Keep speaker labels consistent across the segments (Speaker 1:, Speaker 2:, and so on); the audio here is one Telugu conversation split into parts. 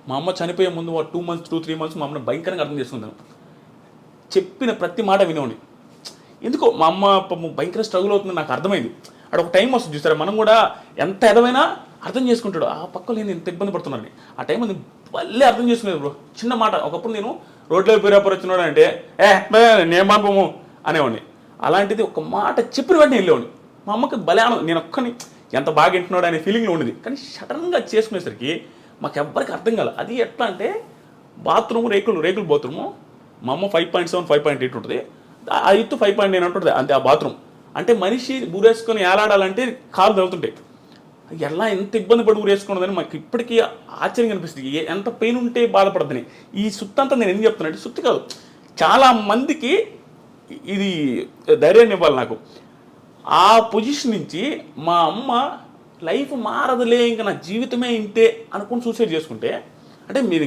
Speaker 1: మా అమ్మ చనిపోయే ముందు 2 months 2-3 months మా అమ్మని భయంకరంగా అర్థం చేసుకుంటాను. చెప్పిన ప్రతి మాట వినేవాడిని. ఎందుకో మా అమ్మ పాపం భయంకర స్ట్రగుల్ అవుతుంది నాకు అర్థమైంది. అక్కడ ఒక టైం వస్తుంది చూసారా, మనం కూడా ఎంత ఎదవైనా అర్థం చేసుకుంటాడు. ఆ పక్కలో నేను ఎంత ఇబ్బంది పడుతున్నాను ఆ టైంలో నేను మళ్ళీ అర్థం చేసుకునేది బ్రో. చిన్న మాట, ఒకప్పుడు నేను రోడ్లో పేరాపర్ వచ్చినాడు అంటే నేను పంపము అనేవాడిని. అలాంటిది ఒక మాట చెప్పిన వెంటనే వెళ్ళేవాడిని. మా అమ్మకి భలే నేను ఒక్కని ఎంత బాగా వింటున్నాడు అనే ఫీలింగ్లో ఉండేది. కానీ సడన్గా చేసుకునేసరికి మాకు ఎవ్వరికి అర్థం కాదు. అది ఎట్లా అంటే బాత్రూమ్ రేకులు బాత్రూము, మా అమ్మ 5.7 5.8 ఉంటుంది, ఆ ఎత్తు 5.9 ఉంటుంది అంతే ఆ బాత్రూమ్. అంటే మనిషి ఊరేసుకొని ఏలాడాలంటే కాలు తగులుతుంటాయి. ఎలా ఎంత ఇబ్బంది పడి ఊరేసుకున్నదని మాకు ఇప్పటికీ ఆశ్చర్యం అనిపిస్తుంది. ఎంత పెయిన్ ఉంటే బాధపడద్దని. ఈ సుత్తి అంతా నేను ఎందుకు చెప్తున్నా అంటే సుత్తి కాదు, చాలా మందికి ఇది ధైర్యాన్ని ఇవ్వాలి నాకు. ఆ పొజిషన్ నుంచి మా అమ్మ లైఫ్ మారదులే ఇంకా నా జీవితమే ఇంతే అనుకుని సూసైడ్ చేసుకుంటే, అంటే నేను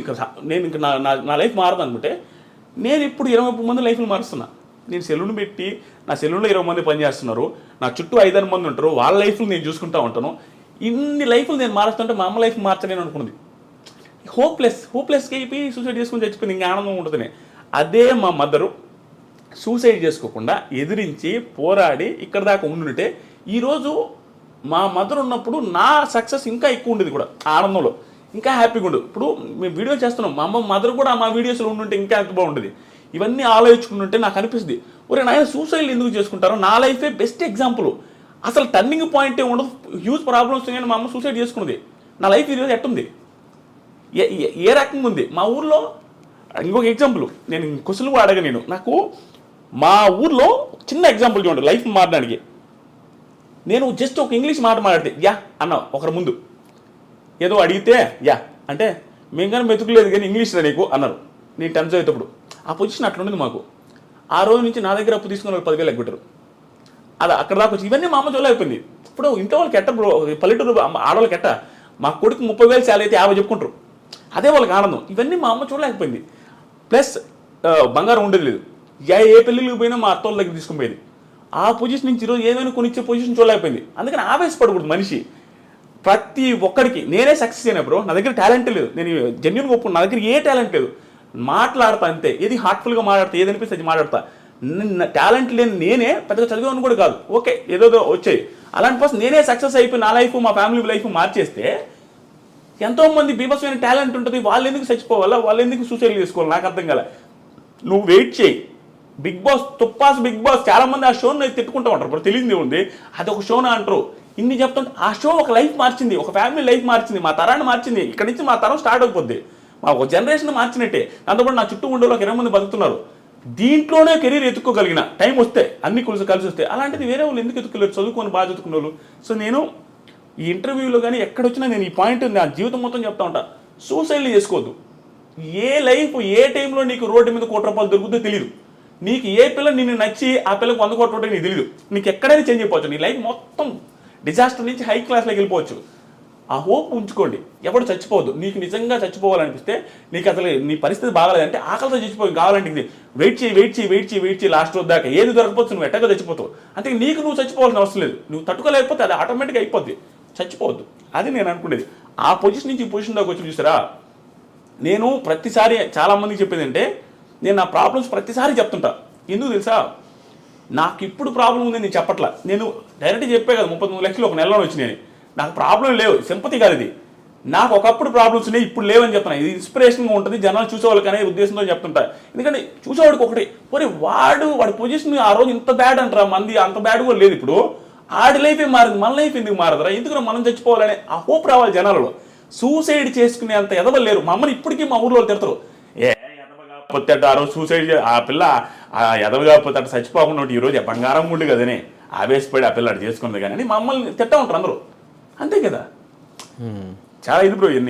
Speaker 1: ఇంకా నా లైఫ్ మారదు అనుకుంటే, నేను ఇప్పుడు 20 మంది లైఫ్లు మారుస్తున్నా. నేను సెలూన్ పెట్టి నా సెలూన్లో 20 మంది పనిచేస్తున్నారు, నా చుట్టూ 5-6 మంది ఉంటారు, వాళ్ళ లైఫ్లు నేను చూసుకుంటూ ఉంటాను. ఇన్ని లైఫ్లు నేను మారుస్తుంటే మా అమ్మ లైఫ్ మార్చలేను అనుకున్నది. హోప్లెస్గా అయిపోయి సూసైడ్ చేసుకుని చచ్చిపోయింది. ఇంకా ఆనందం ఉంటుంది. అదే మా మదరు సూసైడ్ చేసుకోకుండా ఎదిరించి పోరాడి ఇక్కడ దాకా ఉండుంటే ఈరోజు మా మదర్ ఉన్నప్పుడు నా సక్సెస్ ఇంకా ఎక్కువ ఉండేది కూడా, ఆనందంలో ఇంకా హ్యాపీగా ఉండదు. ఇప్పుడు మేము వీడియో చేస్తున్నాం, మా అమ్మ మదర్ కూడా మా వీడియోస్లో ఉండుంటే ఇంకా ఎంత బాగుంటుంది. ఇవన్నీ ఆలోచించుకుంటుంటే నాకు అనిపిస్తుంది, ఒరే నాయన సూసైడ్ ఎందుకు చేసుకుంటారో, నా లైఫే బెస్ట్ ఎగ్జాంపుల్. అసలు టర్నింగ్ పాయింట్ ఉండదు, హ్యూజ్ ప్రాబ్లమ్స్ కానీ మా అమ్మ సూసైడ్ చేసుకున్నది. నా లైఫ్ ఈరోజు ఎట్టుంది, ఏ రకంగా ఉంది. మా ఊర్లో ఇంకొక ఎగ్జాంపుల్ నేను క్వశ్చన్ కూడా అడగ, నాకు మా ఊర్లో చిన్న ఎగ్జాంపుల్ చూడండి లైఫ్ మారడానికి. నేను జస్ట్ ఒక ఇంగ్లీష్ మాట మాట్లాడితే యా అన్న ఒకరి ముందు ఏదో అడిగితే యా అంటే మేము కానీ మెతుకులేదు కానీ ఇంగ్లీష్ రా నీకు అన్నారు. నేను 10th చదివేటప్పుడు ఆ పొజిషన్ అట్లా ఉండేది మాకు. ఆ రోజు నుంచి నా దగ్గర అప్పు తీసుకుని 10,000 ఎగ్గొట్టారు. అది అక్కడ దాకా వచ్చి ఇవన్నీ మా అమ్మ చూడలే అయిపోయింది. ఇప్పుడు ఇంట్లో వాళ్ళకి ఎట్ట బ్రో, పల్లెటూరు ఆడవాళ్ళకి ఎట్ట, మా కొడుకు 30,000 శాలరీ అయితే 50 చెప్పుకుంటారు, అదే వాళ్ళకి ఆనందం. ఇవన్నీ మా అమ్మ చూడలేకపోయింది. ప్లస్ బంగారం ఉండేది లేదు, ఏ పెళ్ళిళ్ళకి పోయినా మా అత్తోళ్ళ దగ్గర తీసుకుని పోయేది. ఆ పొజిషన్ నుంచి ఈరోజు ఏమైనా కొనిచ్చే పొజిషన్ చూడలేకపోయింది. అందుకని ఆవేశపడకూడదు మనిషి. ప్రతి ఒక్కడికి నేనే సక్సెస్ అయినా బ్రో, నా దగ్గర టాలెంట్ లేదు, నేను జెన్యున్గా ఒప్పుకున్నా, నా దగ్గర ఏ టాలెంట్ లేదు, మాట్లాడతా అంతే, ఏది హార్ట్ఫుల్గా మాట్లాడతా, ఏది అనిపిస్తే అది మాట్లాడతా. టాలెంట్ లేని నేనే పెద్దగా చదివాను కూడా కాదు, ఓకే ఏదో వచ్చాయి. అలాంటి పర్సన్ నేనే సక్సెస్ అయిపోయి నా లైఫ్ మా ఫ్యామిలీ లైఫ్ మార్చేస్తే ఎంతోమంది బీభత్సమైన టాలెంట్ ఉంటుంది, వాళ్ళు ఎందుకు చచ్చిపోవాలా, వాళ్ళు ఎందుకు సూసైడ్ చేసుకోవాలి, నాకు అర్థం కాలే. నువ్వు వెయిట్ చేయి. బిగ్ బాస్ బిగ్ బాస్ చాలా మంది ఆ షోని తిట్టుకుంటూ ఉంటారు, ఇప్పుడు తెలియదు ఉంది అది ఒక షోనా అంటారు. ఇన్ని చెప్తుంటే ఆ షో ఒక లైఫ్ మార్చింది, ఒక ఫ్యామిలీ లైఫ్ మార్చింది, మా తరాన్ని మార్చింది. ఇక్కడ నుంచి మా తరం స్టార్ట్ అయిపోద్ది, మా ఒక జనరేషన్ మార్చినట్టే. దాంతోపాటు నా చుట్టూ ఉండే వాళ్ళకి 20 మంది బతుకుతున్నారు. దీంట్లోనే కెరీర్ ఎత్తుక్కోగలిగిన టైం వస్తే అన్ని కలిసి వస్తే, అలాంటిది వేరే వాళ్ళు ఎందుకు ఎత్తుకోలేరు, చదువుకొని బాగా చదువుకునే వాళ్ళు. సో నేను ఈ ఇంటర్వ్యూలో కానీ ఎక్కడొచ్చినా నేను ఈ పాయింట్ నా జీవితం మొత్తం చెప్తా ఉంటా, సూసైడ్లు చేసుకోవద్దు. ఏ లైఫ్ ఏ టైంలో నీకు రోడ్డు మీద 1 కోటి రూపాయలు దొరుకుతుందో తెలియదు. నీకు ఏ పిల్ల నిన్ను నచ్చి ఆ పిల్లకి 100 కోట్ల రూపాయలు నీకు తెలియదు. నీకు ఎక్కడైనా చేంజ్ అయిపోవచ్చు, నీ లైఫ్ మొత్తం డిజాస్టర్ నుంచి హై క్లాస్లోకి వెళ్ళిపోవచ్చు. ఆ హోప్ ఉంచుకోండి, ఎవడు చచ్చిపోవద్దు. నీకు నిజంగా చచ్చిపోవాలనిపిస్తే, నీకు అసలు నీ పరిస్థితి బాగాలేదంటే ఆకలితో చచ్చిపోయి కావాలంటే ఇది వెయిట్ చేయి లాస్ట్ రోజు దాకా ఏది దొరకపోవచ్చు, నువ్వు ఎట్టగా చచ్చిపోతావు. అంటే నీకు నువ్వు చచ్చిపోవాల్సిన అవసరం లేదు, నువ్వు తట్టుకోలేకపోతే అది ఆటోమేటిక్గా అయిపోద్ది. చచ్చిపోవద్దు, అది నేను అనుకునేది. ఆ పొజిషన్ నుంచి ఈ పొజిషన్ దాకా వచ్చి చూసారా, నేను ప్రతిసారి చాలామందికి చెప్పేది అంటే, నేను నా ప్రాబ్లమ్స్ ప్రతిసారి చెప్తుంటా. ఎందుకు తెలుసా, నాకు ఇప్పుడు ప్రాబ్లం ఉంది నేను చెప్పట్లా, నేను డైరెక్ట్గా చెప్పే కదా 33 లక్షలు ఒక నెలలో వచ్చినాయి. నాకు ప్రాబ్లం లేవు, సింపతి కాదు ఇది. నాకు ఒకప్పుడు ప్రాబ్లమ్స్ ఉన్నాయి, ఇప్పుడు లేవని చెప్తున్నా. ఇది ఇన్స్పిరేషన్గా ఉంటుంది, జనాలు చూసేవాళ్ళకి అనే ఉద్దేశంతో చెప్తుంటా. ఎందుకంటే చూసేవాడికి ఒకటి, మరి వాడి పొజిషన్ ఆ రోజు ఇంత బ్యాడ్ అంటారా, మంది అంత బ్యాడ్ కూడా లేదు. ఇప్పుడు ఆడి లైఫే మారింది, మన లైఫ్ ఎందుకు మారదురా, ఎందుకు మనం చచ్చిపోవాలనే ఆ హోప్ రావాలి జనాలలో. సూసైడ్ చేసుకునే అంత ఎదవలు లేరు. మా అమ్మని ఇప్పటికీ మా ఊర్లో తిడతారు, ఎదవగాపోతే ఆ రోజు సూసైడ్ ఆ పిల్ల ఆ ఎదవగాపోతే అటు చచ్చిపోకుండా ఈరోజు బంగారం ఉండి కదనే ఆవేశపడి ఆ పిల్ల అటు చేసుకుంది కానీ మా అమ్మల్ని తిట్టా ఉంటారు అందరూ. అంతే కదా, చాలా ఇది బ్రో ఇవన్నీ.